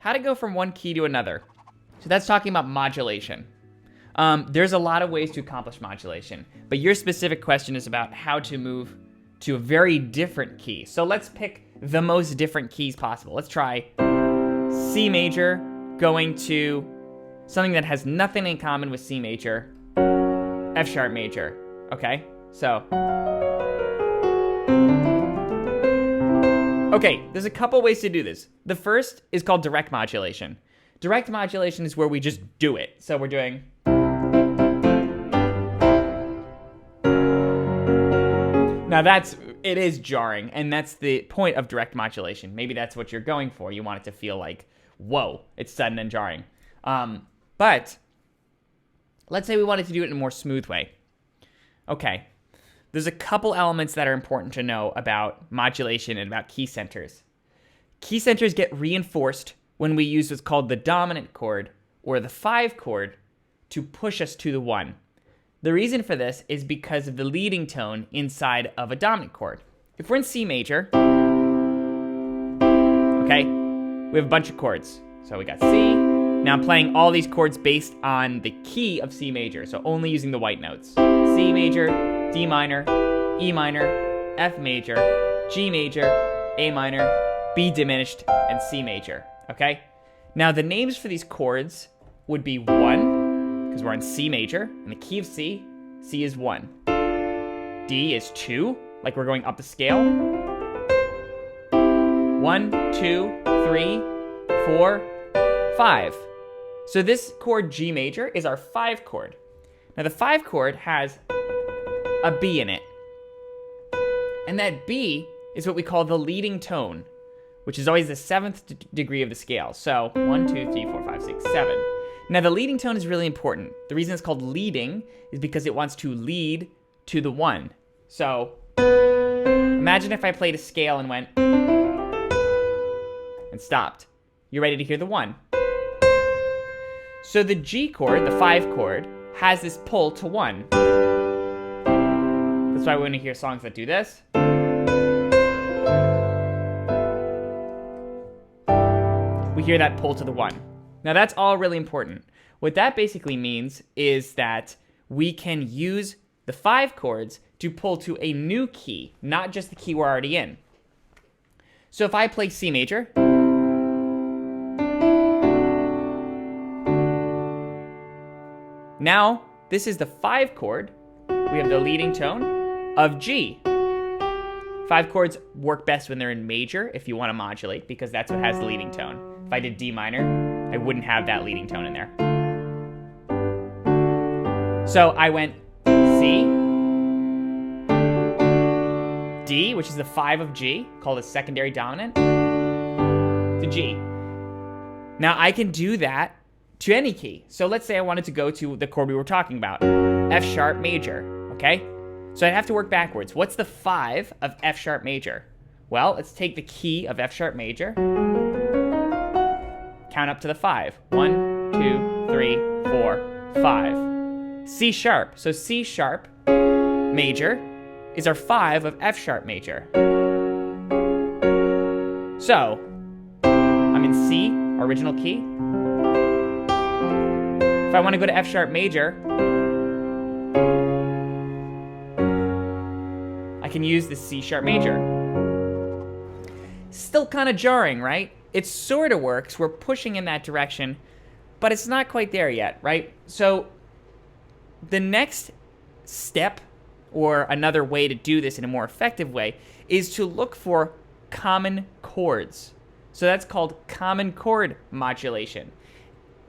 how to go from one key to another. So that's talking about modulation. There's a lot of ways to accomplish modulation, but your specific question is about how to move to a very different key. So let's pick the most different keys possible. Let's try C major going to something that has nothing in common with C major, F sharp major, okay? So, okay, there's a couple ways to do this. The first is called direct modulation. Direct modulation is where we just do it. So we're doing... Now it is jarring, and that's the point of direct modulation. Maybe that's what you're going for. You want it to feel like, whoa, it's sudden and jarring. But let's say we wanted to do it in a more smooth way. Okay, there's a couple elements that are important to know about modulation and about key centers. Key centers get reinforced when we use what's called the dominant chord or the 5 chord to push us to the 1. The reason for this is because of the leading tone inside of a dominant chord. If we're in C major, okay, we have a bunch of chords. So we got C. Now I'm playing all these chords based on the key of C major, so only using the white notes. C major, D minor, E minor, F major, G major, A minor, B diminished, and C major, okay? Now the names for these chords would be 1, because we're on C major, and the key of C, C is 1. D is 2, like we're going up the scale. 1, 2, 3, 4, 5. So this chord G major is our 5 chord. Now the 5 chord has a B in it. And that B is what we call the leading tone, which is always the 7th degree of the scale. So 1, 2, 3, 4, 5, 6, 7. Now the leading tone is really important. The reason it's called leading is because it wants to lead to the 1. So imagine if I played a scale and went and stopped. You're ready to hear the 1. So the G chord, the 5 chord, has this pull to 1. That's why we want to hear songs that do this. We hear that pull to the 1. Now that's all really important. What that basically means is that we can use the 5 chords to pull to a new key, not just the key we're already in. So if I play C major, now this is the 5 chord. We have the leading tone of G. 5 chords work best when they're in major if you want to modulate, because that's what has the leading tone. If I did D minor, I wouldn't have that leading tone in there. So I went C, D, which is the 5 of G, called a secondary dominant, to G. Now I can do that to any key. So let's say I wanted to go to the chord we were talking about, F sharp major, okay? So I'd have to work backwards. What's the 5 of F sharp major? Well, let's take the key of F sharp major, count up to the 5. 1, 2, 3, 4, 5. C sharp. So C sharp major is our 5 of F sharp major. So I'm in C, original key. If I want to go to F sharp major, I can use the C sharp major. Still kind of jarring, right? It sort of works. We're pushing in that direction, but it's not quite there yet, right? So the next step, or another way to do this in a more effective way, is to look for common chords. So that's called common chord modulation.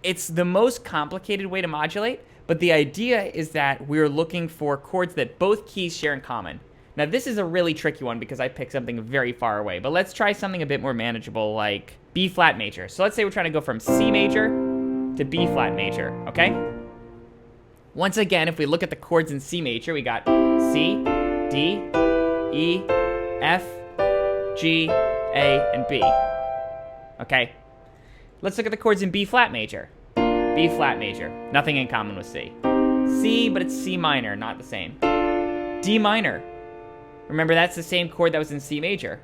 It's the most complicated way to modulate, but the idea is that we're looking for chords that both keys share in common. Now this is a really tricky one because I picked something very far away, but let's try something a bit more manageable like B flat major. So let's say we're trying to go from C major to B flat major, okay? Once again, if we look at the chords in C major, we got C, D, E, F, G, A, and B, okay? Let's look at the chords in B flat major. B flat major, nothing in common with C. C, but it's C minor, not the same. D minor. Remember, that's the same chord that was in C major.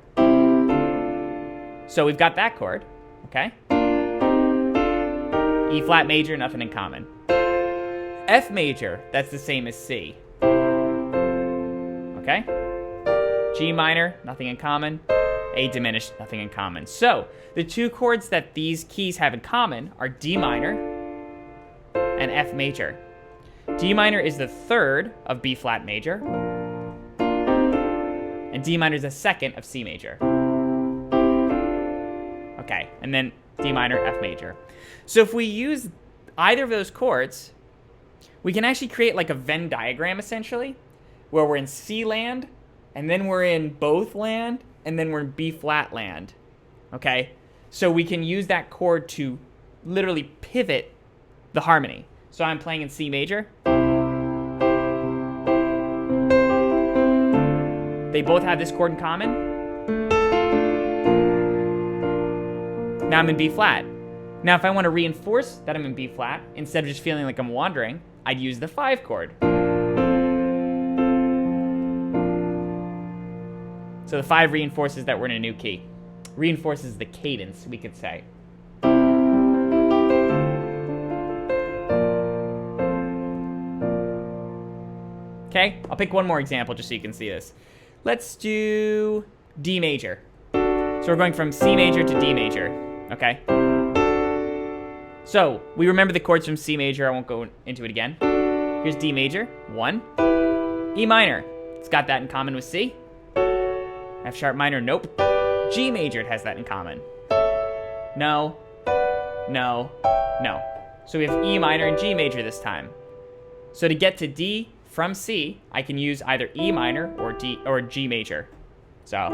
So we've got that chord, okay? E flat major, nothing in common. F major, that's the same as C. Okay? G minor, nothing in common. A diminished, nothing in common. So, the two chords that these keys have in common are D minor and F major. D minor is the third of B flat major, and D minor is the second of C major. Okay, and then D minor, F major. So if we use either of those chords, we can actually create like a Venn diagram, essentially, where we're in C land, and then we're in both land, and then we're in B flat land. Okay? So we can use that chord to literally pivot the harmony. So I'm playing in C major. They both have this chord in common. Now I'm in B flat. Now if I want to reinforce that I'm in B flat, instead of just feeling like I'm wandering, I'd use the 5 chord. So the 5 reinforces that we're in a new key. Reinforces the cadence, we could say. Okay, I'll pick one more example just so you can see this. Let's do D major. So we're going from C major to D major, okay? So we remember the chords from C major. I won't go into it again. Here's D major, 1. E minor, it's got that in common with C. F sharp minor, nope. G major, it has that in common. No, no, no. So we have E minor and G major this time. So to get to D from C, I can use either E minor or D or G major. So.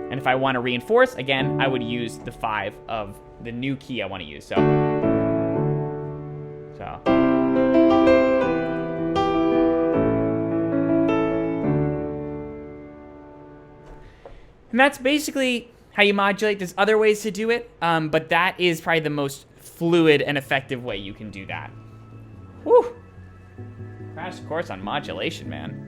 And if I want to reinforce, again, I would use the 5 of the new key I want to use. So. And that's basically how you modulate. There's other ways to do it, but that is probably the most fluid and effective way you can do that. Whew. Crash course on modulation, man.